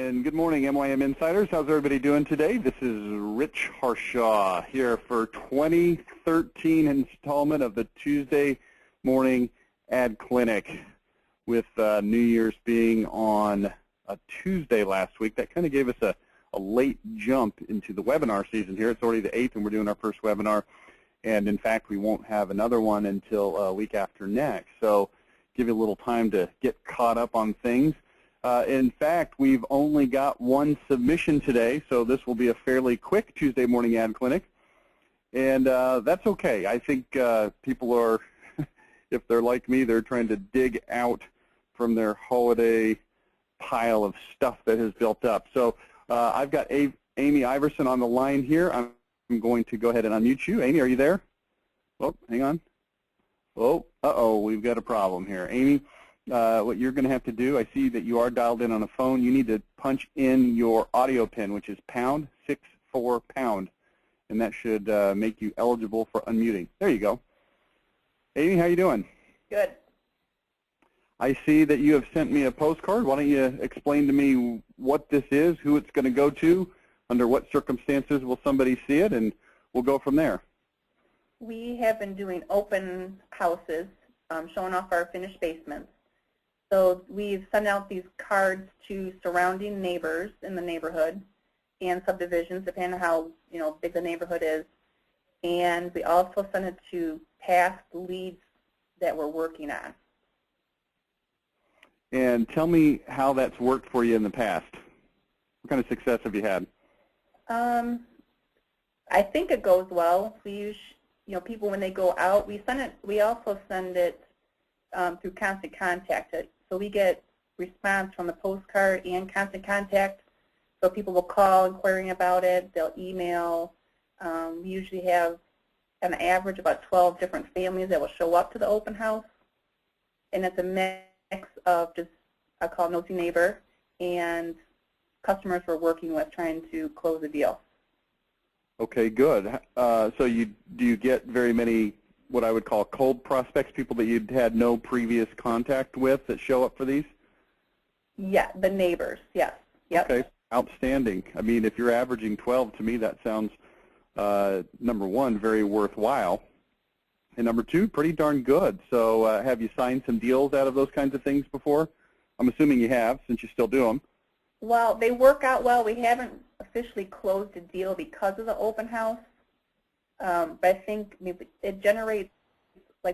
And good morning, MYM Insiders. How's everybody doing today? This is Rich Harshaw here for 2013 installment of the Tuesday Morning Ad Clinic. With New Year's being on a Tuesday last week, that kind of gave us a late jump into the webinar season here. It's already the 8th, and we're doing our first webinar. And in fact, we won't have another one until a week after next. So give you a little time to get caught up on things. In fact, we've only got one submission today, so this will be a fairly quick Tuesday morning ad clinic. And that's okay. I think people are, if they're like me, they're trying to dig out from their holiday pile of stuff that has built up. So I've got Amy Iverson on the line here. I'm going to go ahead and unmute you. Amy, are you there? Oh, hang on. Oh, uh-oh, we've got a problem here. Amy, what you're going to have to do, I see that you are dialed in on a phone. You need to punch in your audio pin, which is #64#, and that should make you eligible for unmuting. There you go. Amy, how you doing? Good. I see that you have sent me a postcard. Why don't you explain to me what this is, who it's going to go to, under what circumstances will somebody see it, and we'll go from there. We have been doing open houses, showing off our finished basements. So we've sent out these cards to surrounding neighbors in the neighborhood and subdivisions, depending on how big the neighborhood is. And we also sent it to past leads that we're working on. And tell me how that's worked for you in the past. What kind of success have you had? I think it goes well. We use, people when they go out, we also send it through Constant Contact. So we get response from the postcard and Constant Contact. So people will call inquiring about it. They'll email. We usually have, on average, about 12 different families that will show up to the open house. And it's a mix of just, I call nosy neighbor, and customers we're working with trying to close a deal. Okay, good. So do you get very many what I would call cold prospects, people that you'd had no previous contact with that show up for these? Yeah, the neighbors, yes. Yep. Okay, outstanding. I mean, if you're averaging 12, to me that sounds, number one, very worthwhile. And number two, pretty darn good. So have you signed some deals out of those kinds of things before? I'm assuming you have, since you still do them. Well, they work out well. We haven't officially closed a deal because of the open house. But I think it generates,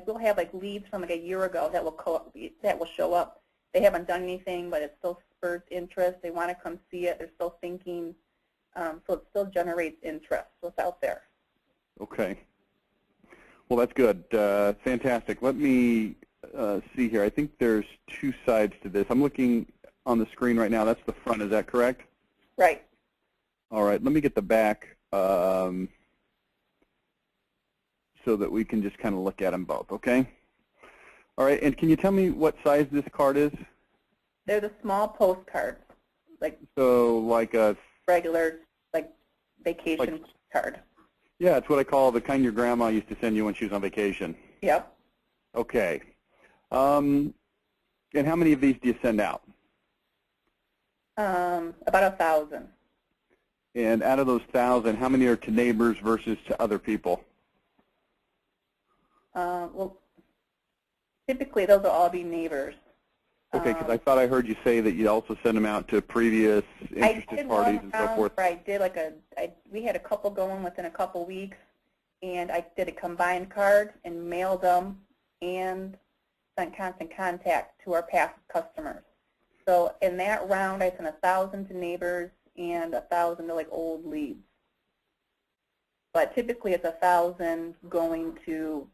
we'll have leads from a year ago that will show up. They haven't done anything, but it still spurs interest. They want to come see it. They're still thinking. So it still generates interest. So it's out there. Okay. Well, that's good. Fantastic. Let me see here. I think there's two sides to this. I'm looking on the screen right now. That's the front. Is that correct? Right. All right. Let me get the back so that we can just kind of look at them both, okay? All right. And can you tell me what size this card is? They're the small postcards. So like a regular, vacation card. Yeah, it's what I call the kind your grandma used to send you when she was on vacation. Yep. Okay. And how many of these do you send out? About 1,000. And out of those 1,000, how many are to neighbors versus to other people? Well, typically those will all be neighbors. Okay, because I thought I heard you say that you also send them out to previous interested parties and so forth. I did we had a couple going within a couple weeks, and I did a combined card and mailed them and sent Constant Contact to our past customers. So in that round, I sent 1,000 to neighbors and 1,000 to old leads. But typically it's 1,000 going to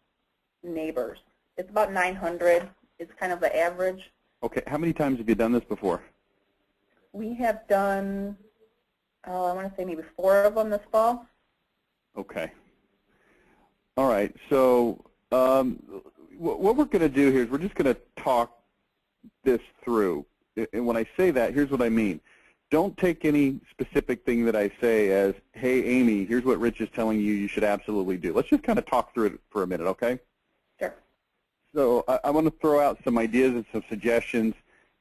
neighbors. It's about 900. It's kind of the average. Okay. How many times have you done this before? We have done, I want to say maybe 4 of them this fall. Okay. All right. So what we're going to do here is we're just going to talk this through. And when I say that, here's what I mean. Don't take any specific thing that I say as, hey, Amy, here's what Rich is telling you you should absolutely do. Let's just kind of talk through it for a minute, okay? Sure. So I want to throw out some ideas and some suggestions,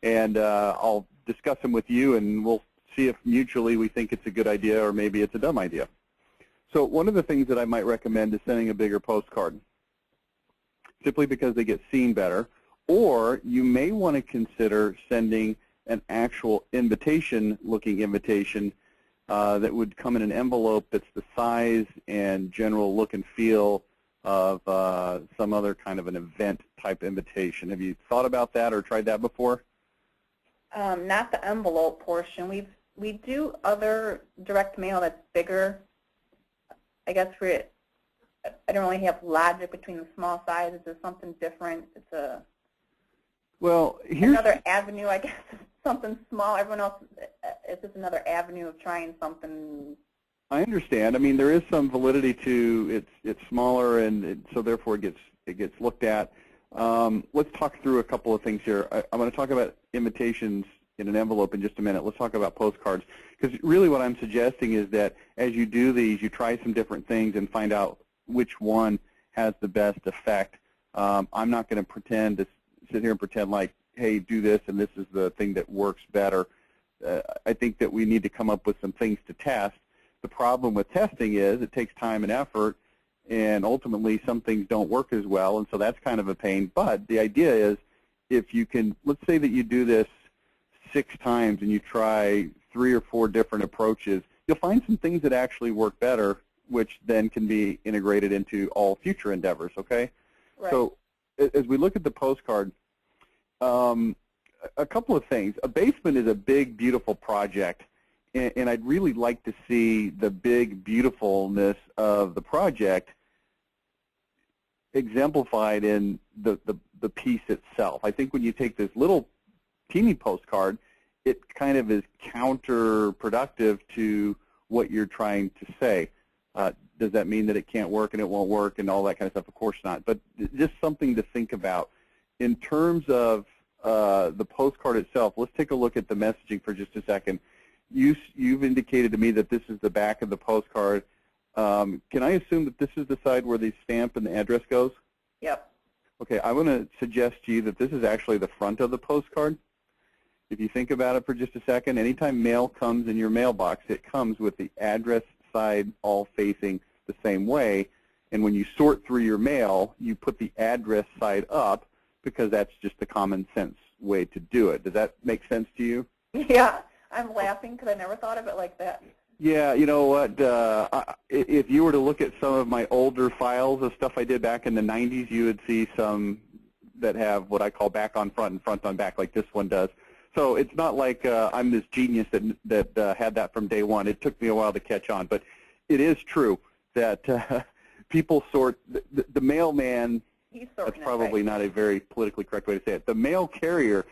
and I'll discuss them with you, and we'll see if mutually we think it's a good idea or maybe it's a dumb idea. So one of the things that I might recommend is sending a bigger postcard, simply because they get seen better. Or you may want to consider sending an actual invitation-looking invitation that would come in an envelope that's the size and general look and feel of some other kind of an event-type invitation. Have you thought about that or tried that before? Not the envelope portion. We do other direct mail that's bigger. I guess I don't really have logic between the small sizes. It's something different. It's here's another avenue, I guess. Something small. Everyone else, it's just another avenue of trying something. I understand. I mean, there is some validity to it's smaller, and so therefore it gets looked at. Let's talk through a couple of things here. I'm going to talk about invitations in an envelope in just a minute. Let's talk about postcards, because really what I'm suggesting is that as you do these, you try some different things and find out which one has the best effect. I'm not going to pretend to sit here and pretend like, hey, do this and this is the thing that works better. I think that we need to come up with some things to test. The problem with testing is it takes time and effort, and ultimately some things don't work as well, and so that's kind of a pain. But the idea is, if you can, let's say that you do this 6 times and you try 3 or 4 different approaches, you'll find some things that actually work better, which then can be integrated into all future endeavors, okay? Right. So as we look at the postcard, a couple of things. A basement is a big, beautiful project, and I'd really like to see the big beautifulness of the project exemplified in the piece itself. I think when you take this little teeny postcard, it kind of is counterproductive to what you're trying to say. Does that mean that it can't work and it won't work and all that kind of stuff? Of course not. But just something to think about. In terms of the postcard itself, let's take a look at the messaging for just a second. You've indicated to me that this is the back of the postcard. Can I assume that this is the side where the stamp and the address goes? Yep. Okay, I want to suggest to you that this is actually the front of the postcard. If you think about it for just a second, anytime mail comes in your mailbox, it comes with the address side all facing the same way. And when you sort through your mail, you put the address side up because that's just the common sense way to do it. Does that make sense to you? Yeah, I'm laughing because I never thought of it like that. Yeah, you know what, if you were to look at some of my older files of stuff I did back in the 90s, you would see some that have what I call back on front and front on back, like this one does. So it's not like I'm this genius that had that from day one. It took me a while to catch on. But it is true that people sort, the mailman, that's probably not a very politically correct way to say it. The mail carrier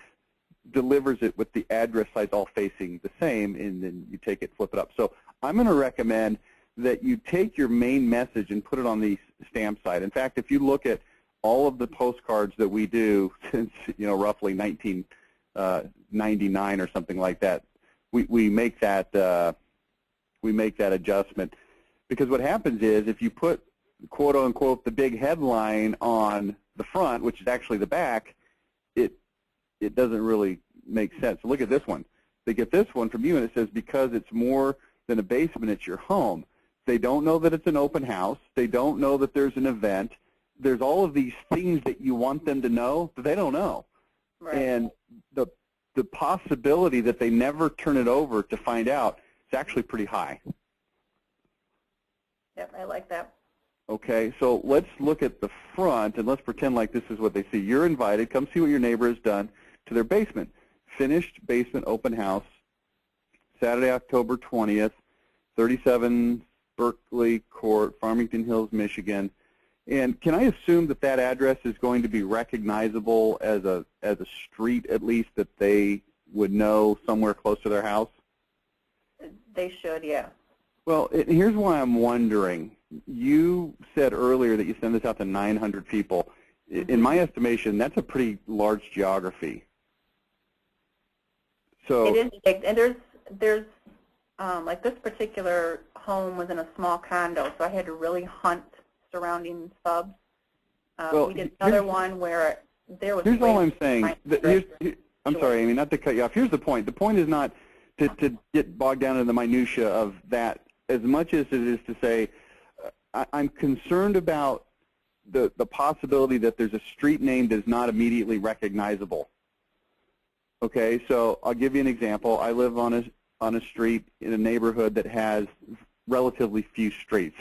delivers it with the address sides all facing the same, and then you take it, flip it up. So I'm going to recommend that you take your main message and put it on the stamp side. In fact, if you look at all of the postcards that we do since, roughly 1999 or something like that, we make that adjustment, because what happens is if you put quote unquote the big headline on the front, which is actually the back, it doesn't really make sense. So look at this one. They get this one from you, and it says, because it's more than a basement, it's your home. They don't know that it's an open house. They don't know that there's an event. There's all of these things that you want them to know, but they don't know. Right. And the possibility that they never turn it over to find out is actually pretty high. Yep, I like that. Okay, so let's look at the front, and let's pretend like this is what they see. You're invited. Come see what your neighbor has done to their basement. Finished basement open house, Saturday, October 20th, 37 Berkeley Court, Farmington Hills, Michigan. And can I assume that that address is going to be recognizable as a street, at least, that they would know somewhere close to their house? They should, yeah. Well, here's why I'm wondering. You said earlier that you send this out to 900 people. In my estimation, that's a pretty large geography. So it is big, and there's like this particular home was in a small condo, so I had to really hunt surrounding subs. We did another one where there was. Here's all I'm saying. I'm sorry, Amy, not to cut you off. Here's the point. The point is not to get bogged down in the minutia of that as much as it is to say I'm concerned about the possibility that there's a street name that is not immediately recognizable. Okay, so I'll give you an example. I live on a street in a neighborhood that has relatively few streets.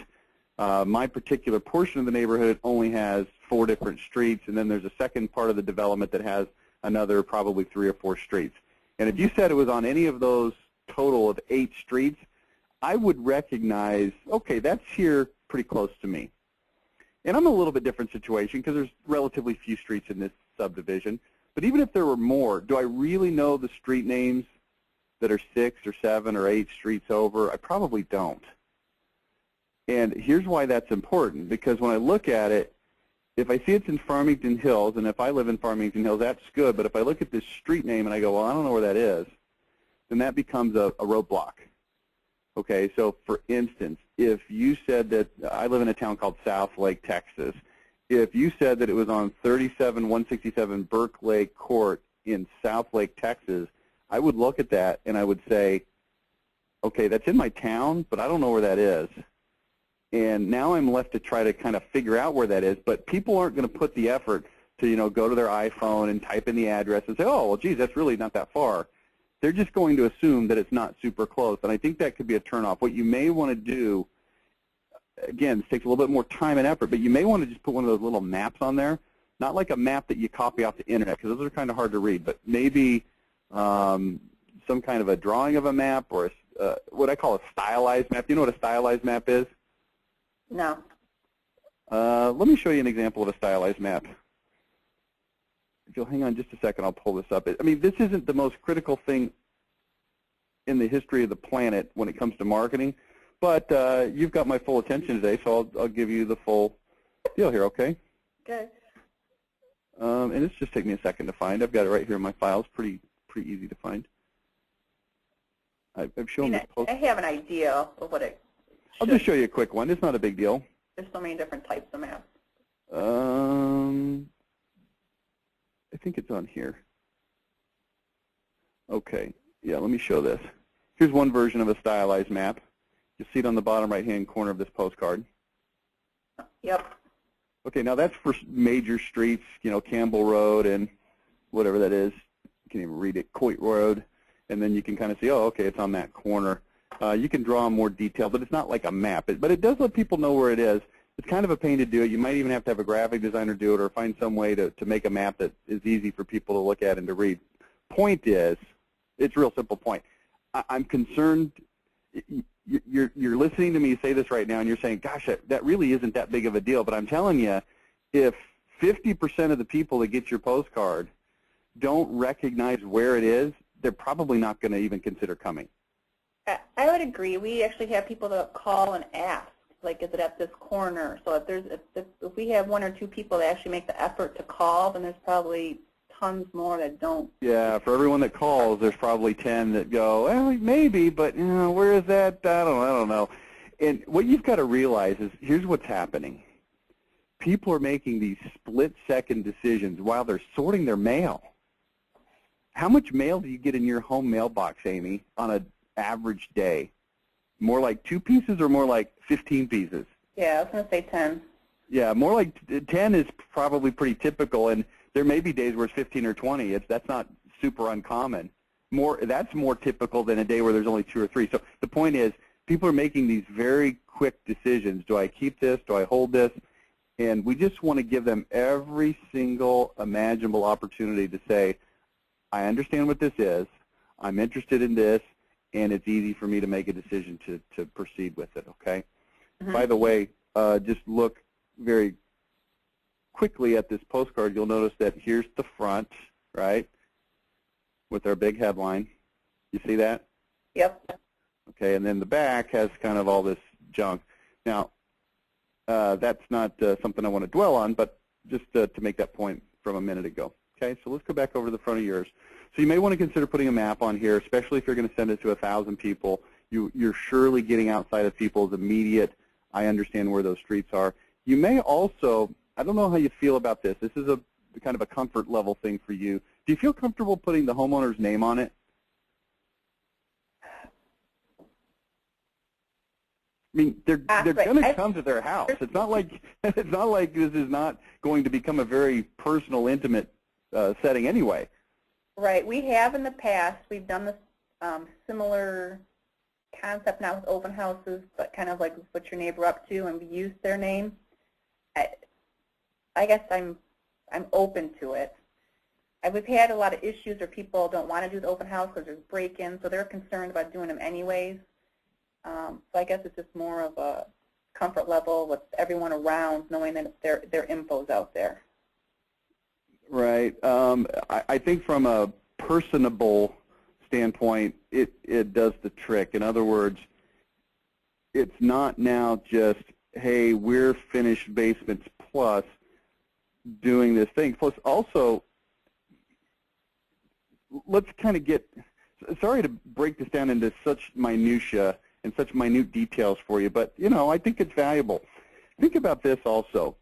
My particular portion of the neighborhood only has 4 different streets, and then there's a second part of the development that has another probably 3 or 4 streets. And if you said it was on any of those total of 8 streets, I would recognize, okay, that's here pretty close to me. And I'm in a little bit different situation because there's relatively few streets in this subdivision. But even if there were more, do I really know the street names that are 6 or 7 or 8 streets over? I probably don't. And here's why that's important, because when I look at it, if I see it's in Farmington Hills, and if I live in Farmington Hills, that's good. But if I look at this street name and I go, well, I don't know where that is, then that becomes a roadblock. Okay, so for instance, if you said that I live in a town called Southlake, Texas, if you said that it was on 37167 Burke Lake Court in Southlake, Texas, I would look at that and I would say, okay, that's in my town, but I don't know where that is. And now I'm left to try to kind of figure out where that is, but people aren't going to put the effort to, go to their iPhone and type in the address and say, oh, well, geez, that's really not that far. They're just going to assume that it's not super close, and I think that could be a turnoff. What you may want to do, again, this takes a little bit more time and effort, but you may want to just put one of those little maps on there, not like a map that you copy off the internet, because those are kind of hard to read, but maybe some kind of a drawing of a map or what I call a stylized map. Do you know what a stylized map is? No. Let me show you an example of a stylized map. If you'll hang on just a second, I'll pull this up. I mean, this isn't the most critical thing in the history of the planet when it comes to marketing, but you've got my full attention today, so I'll give you the full deal here, okay? Good. And it's just taking me a second to find. I've got it right here in my files. Pretty easy to find. I've shown this post. I have an idea of what it should. I'll just show you a quick one. It's not a big deal. There's so many different types of maps. I think it's on here. Okay, yeah, let me show this. Here's one version of a stylized map. You'll see it on the bottom right-hand corner of this postcard. Yep. Okay, now that's for major streets, Campbell Road and whatever that is. You can even read it, Coit Road, and then you can kind of see, oh, okay, it's on that corner. You can draw more detail, but it's not like a map. But it does let people know where it is. It's kind of a pain to do it. You might even have to have a graphic designer do it or find some way to make a map that is easy for people to look at and to read. Point is, it's a real simple point. I'm concerned. You're listening to me say this right now, and you're saying, gosh, that really isn't that big of a deal. But I'm telling you, if 50% of the people that get your postcard don't recognize where it is, they're probably not going to even consider coming. I would agree. We actually have people that call and ask, like, is it at this corner? So if we have 1 or 2 people that actually make the effort to call, then there's probably tons more that don't. Yeah, for everyone that calls, there's probably 10 that go, well, maybe, but where is that? I don't know. And what you've got to realize is here's what's happening. People are making these split-second decisions while they're sorting their mail. How much mail do you get in your home mailbox, Amy, on an average day? More like 2 pieces or more like 15 pieces? Yeah, I was going to say 10. Yeah, more like 10 is probably pretty typical, and there may be days where it's 15 or 20. That's not super uncommon. That's more typical than a day where there's only 2 or 3. So the point is, people are making these very quick decisions. Do I keep this? Do I hold this? And we just want to give them every single imaginable opportunity to say, I understand what this is. I'm interested in this, and it's easy for me to make a decision to proceed with it, okay? Mm-hmm. By the way, just look very quickly at this postcard. You'll notice that here's the front, right, with our big headline. You see that? Yep. Okay, and then the back has kind of all this junk. Now, that's not something I want to dwell on, but just to make that point from a minute ago. Okay, so let's go back over to the front of yours. So you may want to consider putting a map on here, especially if you're going to send it to 1,000 people. You're surely getting outside of people's immediate, I understand where those streets are. You may also, I don't know how you feel about this. This is a kind of a comfort level thing for you. Do you feel comfortable putting the homeowner's name on it? mean, they're going to come to their house. It's not like this is not going to become a very personal, intimate setting anyway. Right. We have in the past. We've done this similar concept now with open houses, but kind of like what's your neighbor up to, and we use their name. I guess I'm open to it. We've had a lot of issues where people don't want to do the open house because there's break-ins, so they're concerned about doing them anyways. So I guess it's just more of a comfort level with everyone around, knowing that their info's out there. Right. I think from a personable standpoint, it does the trick. In other words, it's not now just, hey, we're Finished Basements Plus doing this thing. Plus, also, let's kind of get, sorry to break this down into such minutia and such minute details for you, but, you know, I think it's valuable. Think about this also.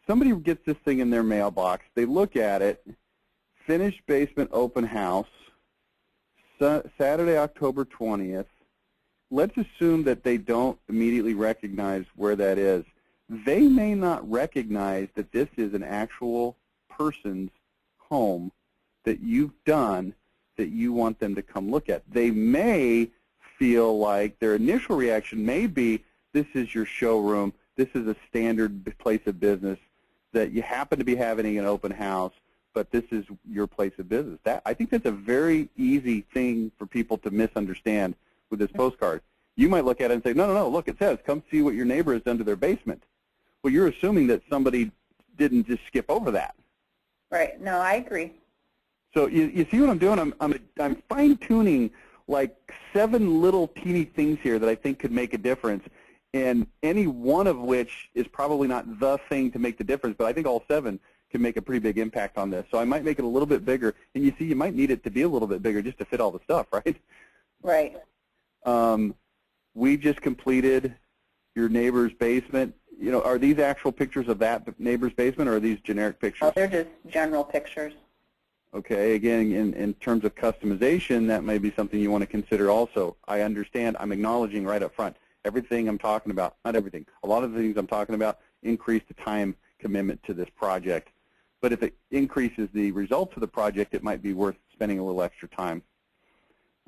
Somebody gets this thing in their mailbox. They look at it, Finished Basement Open House, Saturday, October 20th. Let's assume that they don't immediately recognize where that is. They may not recognize that this is an actual person's home that you've done that you want them to come look at. They may feel like their initial reaction may be, this is your showroom, this is a standard place of business, that you happen to be having an open house, but this is your place of business. I think that's a very easy thing for people to misunderstand with this postcard. You might look at it and say, no, no, no, look, it says, come see what your neighbor has done to their basement. Well, you're assuming that somebody didn't just skip over that. Right. No, I agree. So you see what I'm doing? I'm fine-tuning like 7 little teeny things here that I think could make a difference, and any one of which is probably not the thing to make the difference, but I think all 7 can make a pretty big impact on this. So I might make it a little bit bigger, and you see you might need it to be a little bit bigger just to fit all the stuff, right? Right. We just completed your neighbor's basement. You know, are these actual pictures of that neighbor's basement, or are these generic pictures? Oh, they're just general pictures. Okay, again, in terms of customization, that may be something you want to consider also. I understand, I'm acknowledging right up front, everything I'm talking about, not everything, a lot of the things I'm talking about increase the time commitment to this project. But if it increases the results of the project, it might be worth spending a little extra time.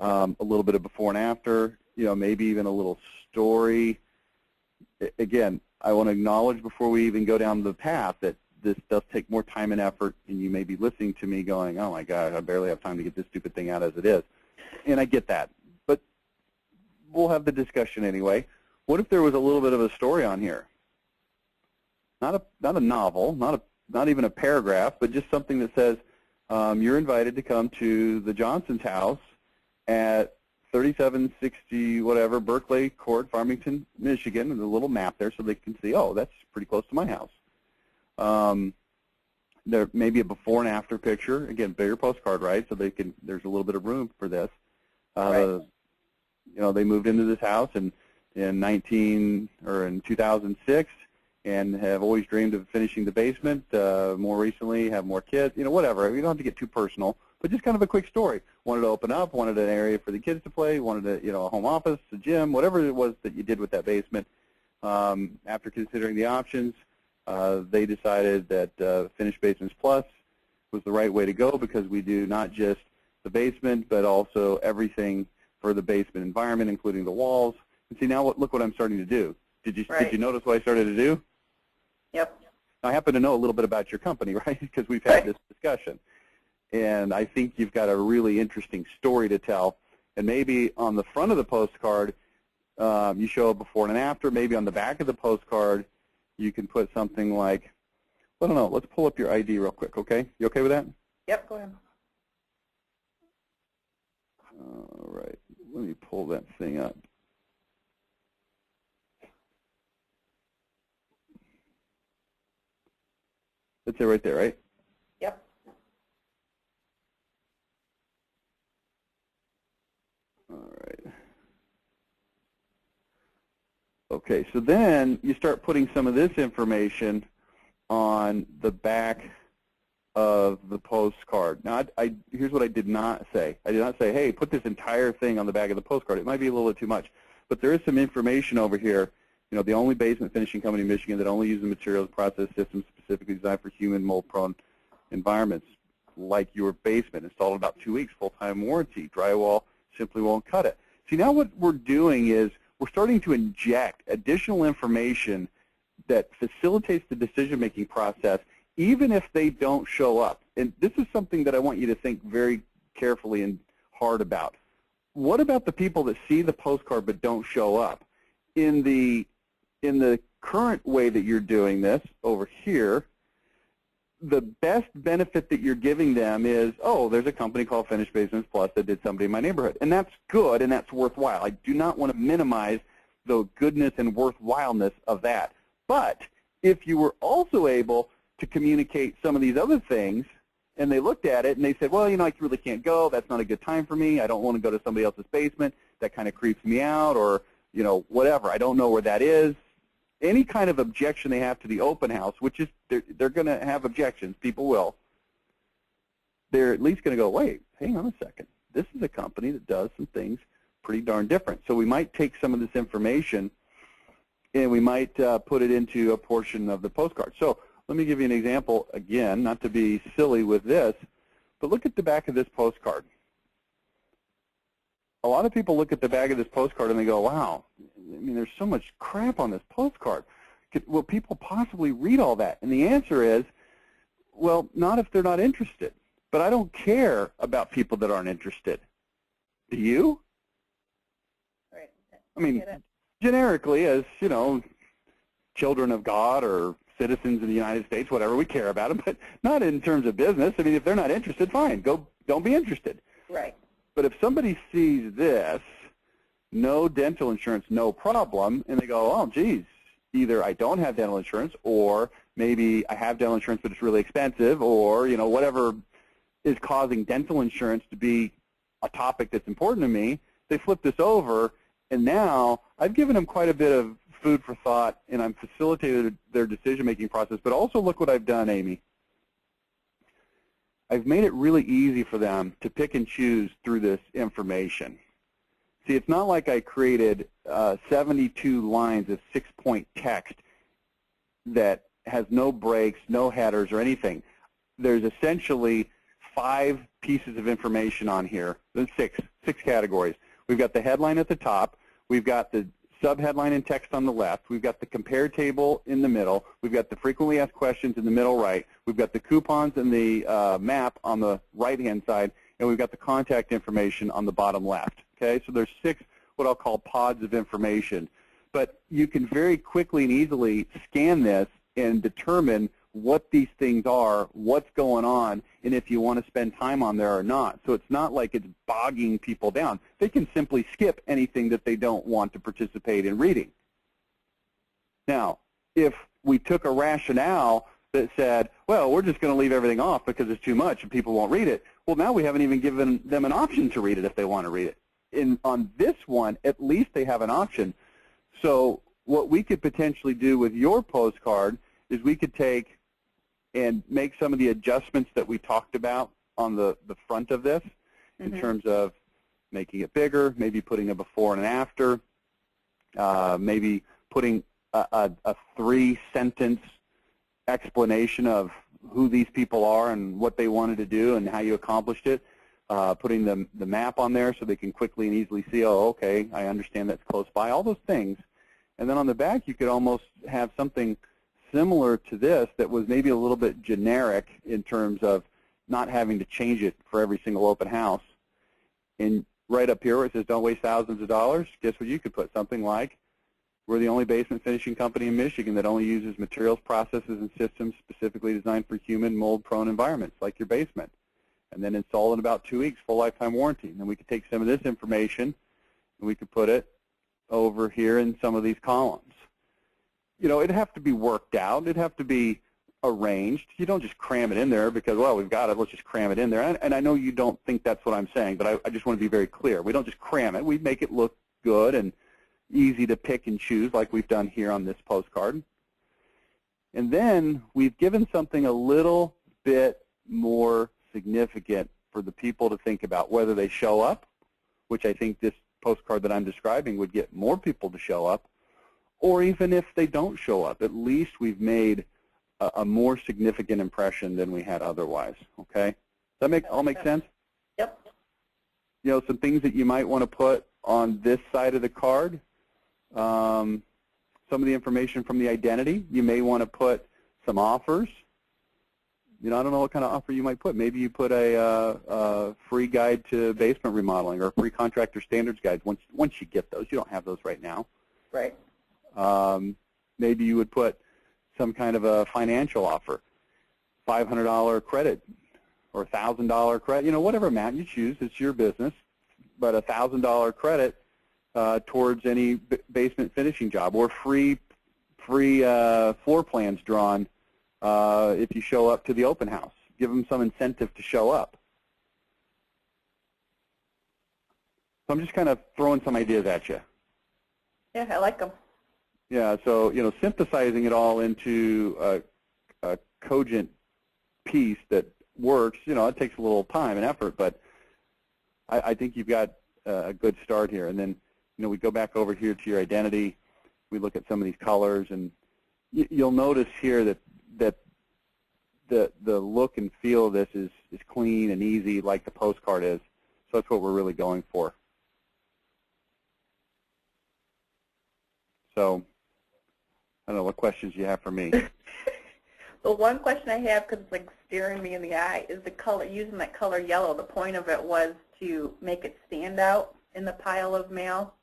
A little bit of before and after, you know, maybe even a little story. Again, I want to acknowledge before we even go down the path that this does take more time and effort, and you may be listening to me going, oh my God, I barely have time to get this stupid thing out as it is. And I get that. But we'll have the discussion anyway. What if there was a little bit of a story on here? Not a novel, not even a paragraph, but just something that says, you're invited to come to the Johnson's house at 3760 whatever, Berkeley Court, Farmington, Michigan, and a little map there so they can see, oh, that's pretty close to my house. There may be a before and after picture. Again, bigger postcard, right? So they can. There's a little bit of room for this. Right. You know, they moved into this house in 2006, and have always dreamed of finishing the basement. More recently, have more kids. You know, whatever. You don't have to get too personal, but just kind of a quick story. Wanted to open up. Wanted an area for the kids to play. Wanted a a home office, a gym, whatever it was that you did with that basement. After considering the options, they decided that Finished Basements Plus was the right way to go because we do not just the basement, but also everything for the basement environment, including the walls. And see, now look what I'm starting to do. Did you notice what I started to do? Yep. I happen to know a little bit about your company, right? Because we've had this discussion. And I think you've got a really interesting story to tell. And maybe on the front of the postcard, you show a before and an after. Maybe on the back of the postcard, you can put something like, I don't know, let's pull up your ID real quick, okay? You okay with that? Yep, go ahead. All right, let me pull that thing up. That's it right there, right? Yep. All right. Okay, so then you start putting some of this information on the back of the postcard. Now, here's what I did not say. I did not say, hey, put this entire thing on the back of the postcard. It might be a little bit too much. But there is some information over here You know, the only basement finishing company in Michigan that only uses materials process systems specifically designed for human mold-prone environments, like your basement, installed in about 2 weeks, full-time warranty. Drywall simply won't cut it. See, now what we're doing is we're starting to inject additional information that facilitates the decision-making process, even if they don't show up. And this is something that I want you to think very carefully and hard about. What about the people that see the postcard but don't show up? In the current way that you're doing this over here, the best benefit that you're giving them is, oh, there's a company called Finished Basements Plus that did somebody in my neighborhood. And that's good and that's worthwhile. I do not want to minimize the goodness and worthwhileness of that. But if you were also able to communicate some of these other things, and they looked at it and they said, well, you know, I really can't go. That's not a good time for me. I don't want to go to somebody else's basement. That kind of creeps me out, or, you know, whatever. I don't know where that is. Any kind of objection they have to the open house, which is they're going to have objections, people will, they're at least going to go, wait, hang on a second. This is a company that does some things pretty darn different. So we might take some of this information and we might put it into a portion of the postcard. So let me give you an example, again, not to be silly with this, but look at the back of this postcard. A lot of people look at the back of this postcard and they go, wow, I mean, there's so much crap on this postcard. Will people possibly read all that? And the answer is, well, not if they're not interested. But I don't care about people that aren't interested. Do you? Right. I mean, generically, as, you know, children of God or citizens of the United States, whatever, we care about them, but not in terms of business. I mean, if they're not interested, fine, go, don't be interested. Right. But if somebody sees this, no dental insurance, no problem, and they go, oh, geez, either I don't have dental insurance, or maybe I have dental insurance but it's really expensive, or, you know, whatever is causing dental insurance to be a topic that's important to me, they flip this over, and now I've given them quite a bit of food for thought, and I'm facilitated their decision-making process. But also look what I've done, Amy. I've made it really easy for them to pick and choose through this information. See, it's not like I created 72 lines of 6-point text that has no breaks, no headers, or anything. There's essentially 5 pieces of information on here. There's six categories. We've got the headline at the top. We've got the subheadline and text on the left. We've got the compare table in the middle. We've got the frequently asked questions in the middle right. We've got the coupons and the map on the right-hand side, and we've got the contact information on the bottom left. Okay, so there's 6 what I'll call pods of information. But you can very quickly and easily scan this and determine what these things are, what's going on, and if you want to spend time on there or not. So it's not like it's bogging people down. They can simply skip anything that they don't want to participate in reading. Now, if we took a rationale that said, well, we're just going to leave everything off because it's too much and people won't read it, well, now we haven't even given them an option to read it if they want to read it. On this one, at least they have an option. So what we could potentially do with your postcard is we could take and make some of the adjustments that we talked about on the front of this in terms of making it bigger, maybe putting a before and an after, maybe putting a 3-sentence explanation of who these people are and what they wanted to do and how you accomplished it, putting the map on there so they can quickly and easily see, oh, okay, I understand that's close by, all those things. And then on the back, you could almost have something similar to this that was maybe a little bit generic in terms of not having to change it for every single open house. And right up here where it says don't waste thousands of dollars, guess what you could put? Something like, we're the only basement finishing company in Michigan that only uses materials, processes, and systems specifically designed for human mold-prone environments like your basement. And then installed in about 2 weeks, full lifetime warranty. And then we could take some of this information and we could put it over here in some of these columns. You know, it'd have to be worked out. It'd have to be arranged. You don't just cram it in there because, well, we've got it, let's just cram it in there. And I know you don't think that's what I'm saying, but I just want to be very clear. We don't just cram it. We make it look good and easy to pick and choose like we've done here on this postcard. And then we've given something a little bit more significant for the people to think about, whether they show up, which I think this postcard that I'm describing would get more people to show up, or even if they don't show up, at least we've made a more significant impression than we had otherwise, okay? Does that all make sense? Yep. You know, some things that you might want to put on this side of the card, some of the information from the identity. You may want to put some offers. You know, I don't know what kind of offer you might put. Maybe you put a free guide to basement remodeling or a free contractor standards guide once you get those. You don't have those right now. Right. Maybe you would put some kind of a financial offer, $500 credit or $1,000 credit, you know, whatever amount you choose. It's your business. But a $1,000 credit towards any basement finishing job, or free floor plans drawn if you show up to the open house. Give them some incentive to show up. So I'm just kind of throwing some ideas at you. Yeah, I like them. Yeah, so, you know, synthesizing it all into a cogent piece that works, you know, it takes a little time and effort, but I think you've got a good start here. And then, you know, we go back over here to your identity. We look at some of these colors, and you'll notice here that the look and feel of this is clean and easy, like the postcard is. So that's what we're really going for. So I don't know what questions you have for me. The one question I have, because it's like staring me in the eye, is the color, using that color yellow. The point of it was to make it stand out in the pile of mail.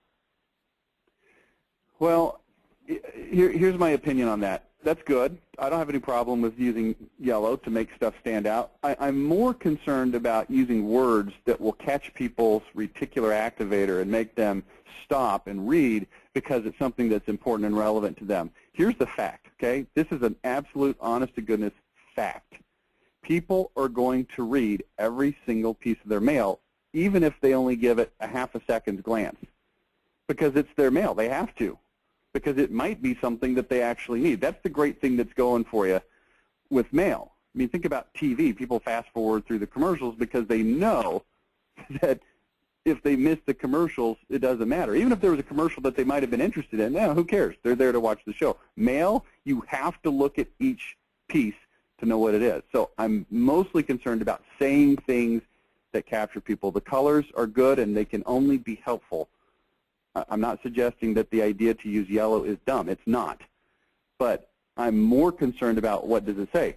Well, here's my opinion on that. That's good. I don't have any problem with using yellow to make stuff stand out. I'm more concerned about using words that will catch people's reticular activator and make them stop and read because it's something that's important and relevant to them. Here's the fact, okay? This is an absolute, honest-to-goodness fact. People are going to read every single piece of their mail, even if they only give it a half a second's glance, because it's their mail. They have to, because it might be something that they actually need. That's the great thing that's going for you with mail. I mean, think about TV. People fast forward through the commercials because they know that if they miss the commercials, it doesn't matter. Even if there was a commercial that they might have been interested in, no, who cares? They're there to watch the show. Mail, you have to look at each piece to know what it is. So I'm mostly concerned about saying things that capture people. The colors are good, and they can only be helpful. I'm not suggesting that the idea to use yellow is dumb. It's not. But I'm more concerned about what does it say.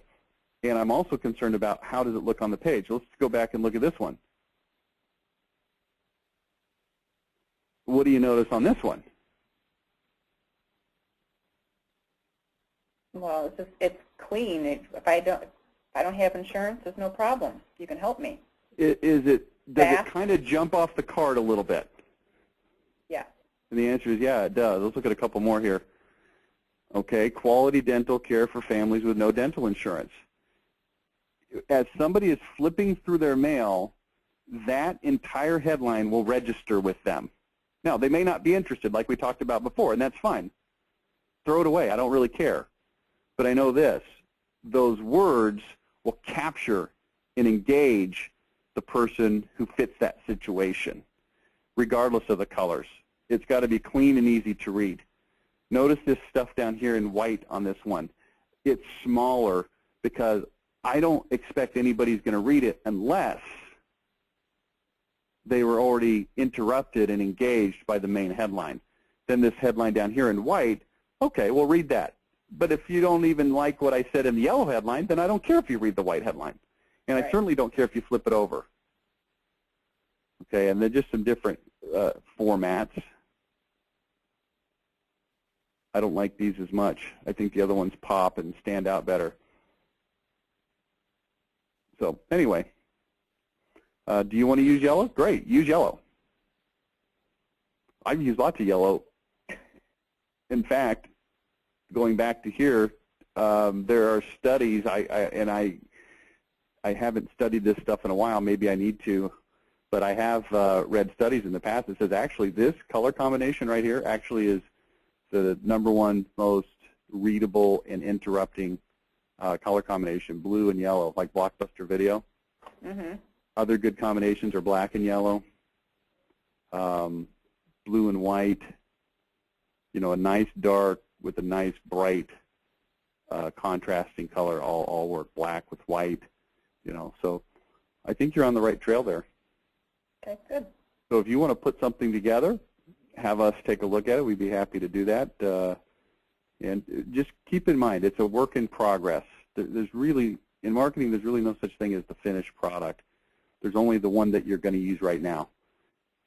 And I'm also concerned about how does it look on the page. Let's go back and look at this one. What do you notice on this one? Well, it's clean. If I don't have insurance, there's no problem. You can help me. Does it kind of jump off the card a little bit? Yeah. And the answer is yeah, it does. Let's look at a couple more here. Okay, quality dental care for families with no dental insurance. As somebody is flipping through their mail, that entire headline will register with them. Now, they may not be interested, like we talked about before, and that's fine. Throw it away. I don't really care. But I know this. Those words will capture and engage the person who fits that situation, regardless of the colors. It's got to be clean and easy to read. Notice this stuff down here in white on this one. It's smaller because I don't expect anybody's going to read it unless they were already interrupted and engaged by the main headline. Then this headline down here in white, okay, we'll read that. But if you don't even like what I said in the yellow headline, then I don't care if you read the white headline. And right. I certainly don't care if you flip it over. Okay, and then just some different formats. I don't like these as much. I think the other ones pop and stand out better. So anyway. Do you want to use yellow? Great, use yellow. I've used lots of yellow. In fact, going back to here, there are studies, I haven't studied this stuff in a while, maybe I need to, but I have read studies in the past that says actually this color combination right here actually is the #1 most readable and interrupting color combination, blue and yellow, like Blockbuster Video. Mm-hmm. Other good combinations are black and yellow, blue and white, you know, a nice dark with a nice bright contrasting color all work, black with white, you know. So I think you're on the right trail there. Okay, good. So if you want to put something together, have us take a look at it. We'd be happy to do that. And just keep in mind, it's a work in progress. There's really, in marketing, there's really no such thing as the finished product. There's only the one that you're going to use right now.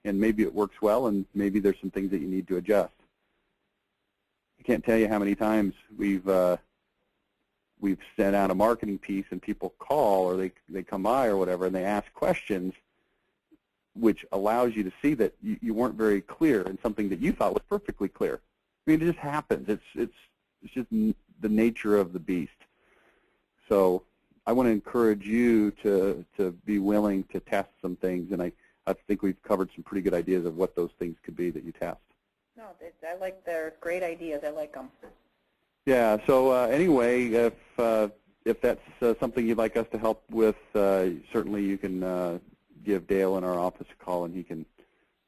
And maybe it works well, and maybe there's some things that you need to adjust. I can't tell you how many times we've sent out a marketing piece and people call, or they come by or whatever, and they ask questions, which allows you to see that you weren't very clear in something that you thought was perfectly clear. I mean, it just happens. It's just the nature of the beast. So I want to encourage you to be willing to test some things, and I think we've covered some pretty good ideas of what those things could be that you test. No, I like their great ideas. I like them. Yeah. So anyway, if that's something you'd like us to help with, certainly you can give Dale in our office a call, and he can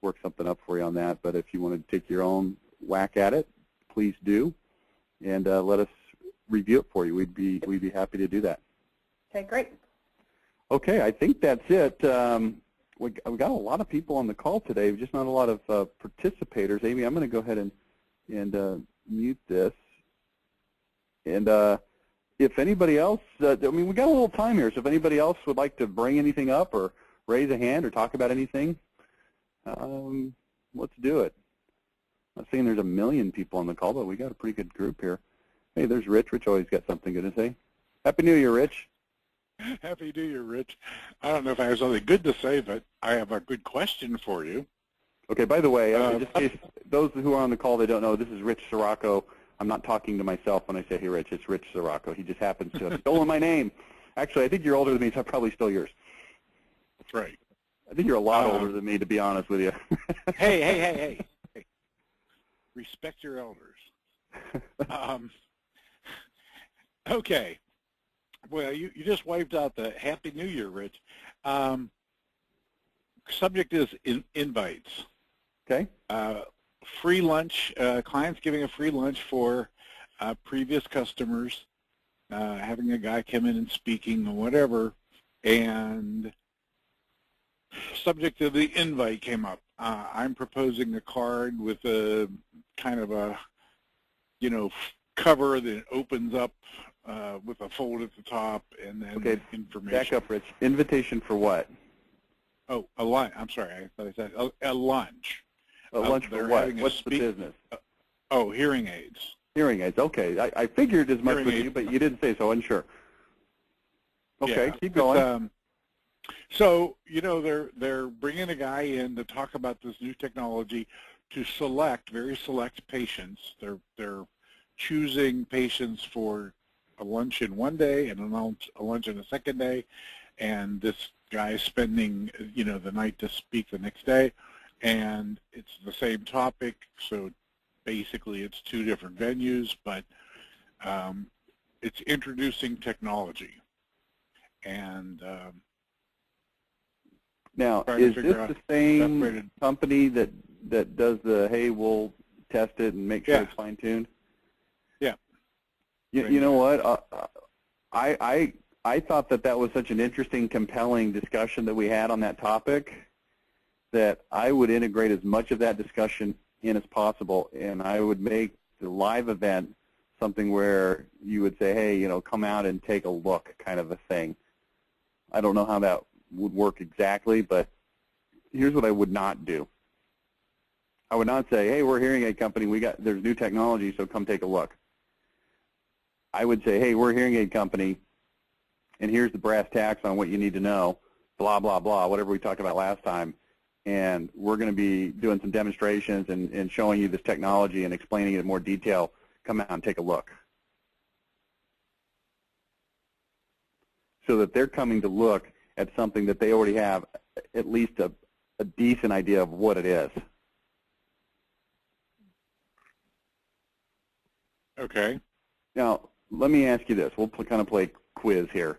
work something up for you on that. But if you want to take your own whack at it, please do, and let us review it for you. We'd be happy to do that. Okay, great. Okay, I think that's it. We've got a lot of people on the call today, just not a lot of participators. Amy, I'm going to go ahead and mute this. And if anybody else, I mean, we got a little time here, so if anybody else would like to bring anything up or raise a hand or talk about anything, let's do it. I'm not saying there's a million people on the call, but we got a pretty good group here. Hey, there's Rich. Rich always got something good to say. Happy New Year, Rich. Happy New Year, Rich. I don't know if I have something good to say, but I have a good question for you. Okay, by the way, just in case those who are on the call, they don't know, this is Rich Sirocco. I'm not talking to myself when I say, hey, Rich, it's Rich Sirocco. He just happens to have stolen my name. Actually, I think you're older than me, so I probably stole yours. That's right. I think you're a lot older than me, to be honest with you. Hey. Respect your elders. Okay. Well, you just wiped out the Happy New Year, Rich. Subject is invites. Okay. Free lunch, clients giving a free lunch for previous customers, having a guy come in and speaking or whatever, and subject of the invite came up. I'm proposing a card with a kind of a, cover that opens up with a fold at the top, and then information. Back up, Rich. Invitation for what? Oh, a lunch. I'm sorry. I thought I said a lunch. A lunch for what? What's the business? Hearing aids. Hearing aids. Okay. I figured as much with you, but you didn't say so. I'm sure. Okay. Yeah, keep going. So, they're bringing a guy in to talk about this new technology to very select patients. They're choosing patients for a lunch in one day and a lunch in the second day, and this guy is spending, the night to speak the next day, and it's the same topic, so basically it's two different venues, but it's introducing technology. And now, is this the same company that does the, hey, we'll test it and make sure it's fine-tuned? Yeah. You know what? I thought that was such an interesting, compelling discussion that we had on that topic that I would integrate as much of that discussion in as possible, and I would make the live event something where you would say, hey, come out and take a look kind of a thing. I don't know how that would work exactly, but here's what I would not do. I would not say, hey, we're a hearing aid company, there's new technology, so come take a look. I would say, hey, we're a hearing aid company, and here's the brass tacks on what you need to know, blah, blah, blah, whatever we talked about last time. And we're going to be doing some demonstrations and showing you this technology and explaining it in more detail. Come out and take a look. So that they're coming to look at something that they already have at least a decent idea of what it is. Okay. Now, let me ask you this. We'll kind of play quiz here.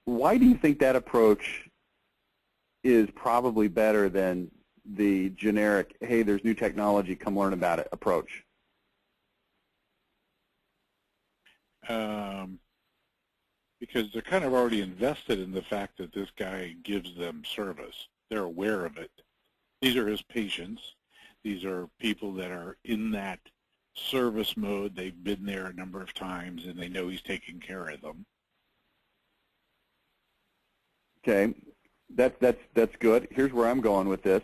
Why do you think that approach is probably better than the generic, hey, there's new technology, come learn about it approach? because they're kind of already invested in the fact that this guy gives them service. They're aware of it. These are his patients. These are people that are in that service mode. They've been there a number of times, and they know he's taking care of them. Okay, that's good. Here's where I'm going with this.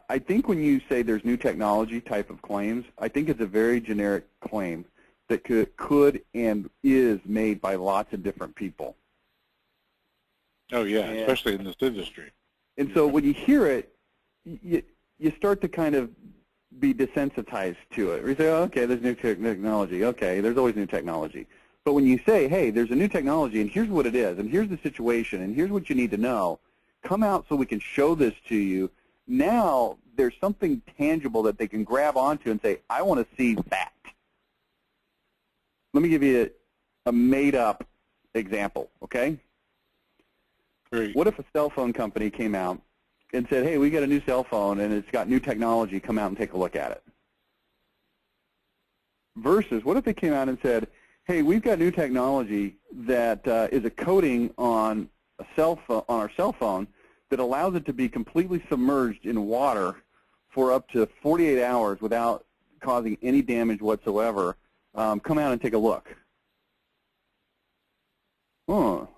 I think when you say there's new technology type of claims, I think it's a very generic claim that could and is made by lots of different people. Oh, yeah, especially in this industry. And so when you hear it, you start to kind of be desensitized to it. You say, oh, okay, there's new technology. Okay, there's always new technology. But when you say, hey, there's a new technology, and here's what it is, and here's the situation, and here's what you need to know, come out so we can show this to you, now there's something tangible that they can grab onto and say, I want to see that. Let me give you a made-up example, okay? Great. What if a cell phone company came out and said, hey, we got a new cell phone, and it's got new technology, come out and take a look at it? Versus, what if they came out and said, hey, we've got new technology that is a coating on a cell phone, on our cell phone that allows it to be completely submerged in water for up to 48 hours without causing any damage whatsoever. Come out and take a look. Oh,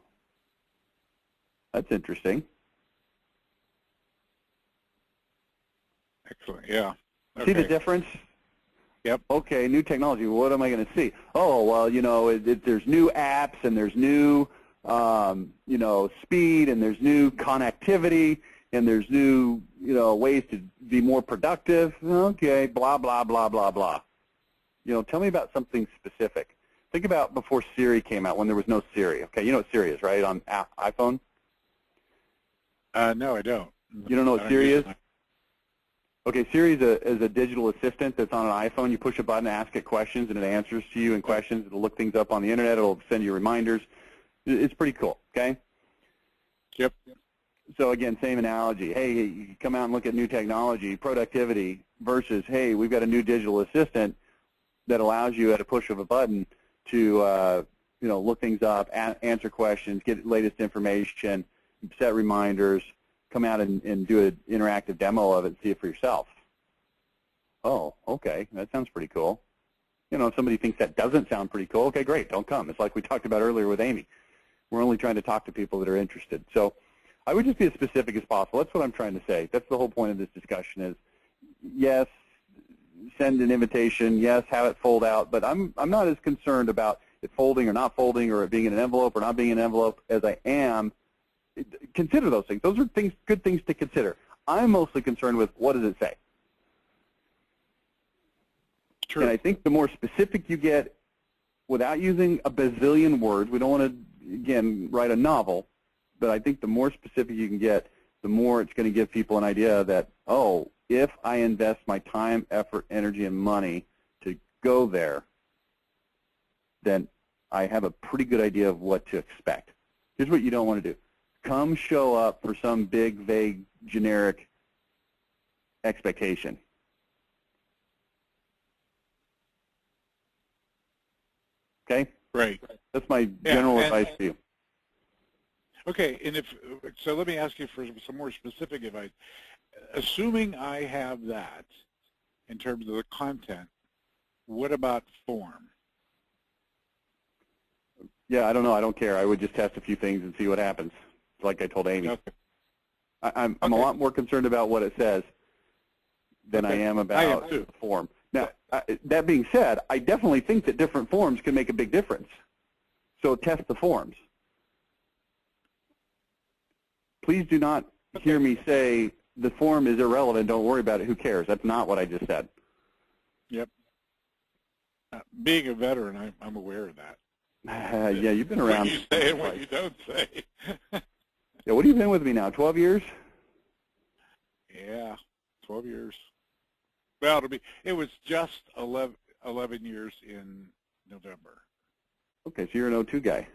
that's interesting. Excellent, yeah. Okay. See the difference? Yep. Okay, new technology. What am I going to see? Oh, well, you know, there's new apps and there's new, you know, speed and there's new connectivity and there's new, you know, ways to be more productive. Okay, blah, blah, blah, blah, blah. You know, tell me about something specific. Think about before Siri came out, when there was no Siri. Okay, you know what Siri is, right, on iPhone? No, I don't. You don't know what Siri is? Okay, Siri is a digital assistant that's on an iPhone. You push a button, ask it questions, and it answers to you in questions. It'll look things up on the Internet. It'll send you reminders. It's pretty cool, okay? Yep. So, again, same analogy. Hey, you come out and look at new technology, productivity, versus, hey, we've got a new digital assistant that allows you at a push of a button to, you know, look things up, answer questions, get latest information, set reminders, come out and do an interactive demo of it and see it for yourself. Oh, okay, that sounds pretty cool. You know, if somebody thinks that doesn't sound pretty cool, okay, great, don't come. It's like we talked about earlier with Amy. We're only trying to talk to people that are interested. So I would just be as specific as possible. That's what I'm trying to say. That's the whole point of this discussion is, yes, send an invitation, yes, have it fold out, but I'm not as concerned about it folding or not folding or it being in an envelope or not being in an envelope as I am. Consider those things. Those are things, good things to consider. I'm mostly concerned with what does it say. True. And I think the more specific you get without using a bazillion words, we don't want to, again, write a novel, but I think the more specific you can get, the more it's going to give people an idea that, oh, if I invest my time, effort, energy, and money to go there, then I have a pretty good idea of what to expect. Here's what you don't want to do. Come show up for some big, vague, generic expectation. Okay? Right. That's my general advice to you. Okay, and so let me ask you for some more specific advice. Assuming I have that in terms of the content, what about form? Yeah, I don't know. I don't care. I would just test a few things and see what happens, like I told Amy. Okay. I'm a lot more concerned about what it says than I am about the form. Now, that being said, I definitely think that different forms can make a big difference. So test the forms. Please do not hear me say the form is irrelevant, don't worry about it, who cares? That's not what I just said. Yep. Being a veteran, I'm aware of that. Yeah, you've been around. What you say and what you don't say. Yeah, what have you been with me now, 12 years? Yeah, 12 years. Well, it was just 11 years in November. Okay, so you're an 02 guy.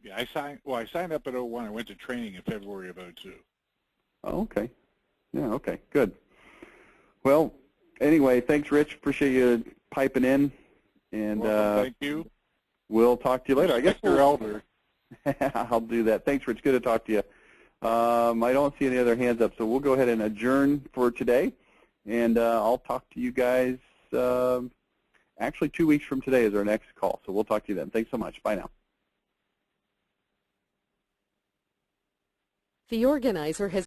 Yeah, I signed up at 01. I went to training in February of 02. Oh, okay. Yeah, okay, good. Well, anyway, thanks, Rich. Appreciate you piping in. And Welcome, thank you. We'll talk to you later. I guess you're elder. I'll do that. Thanks, Rich. Good to talk to you. I don't see any other hands up, so we'll go ahead and adjourn for today. And I'll talk to you guys actually 2 weeks from today is our next call. So we'll talk to you then. Thanks so much. Bye now. The organizer has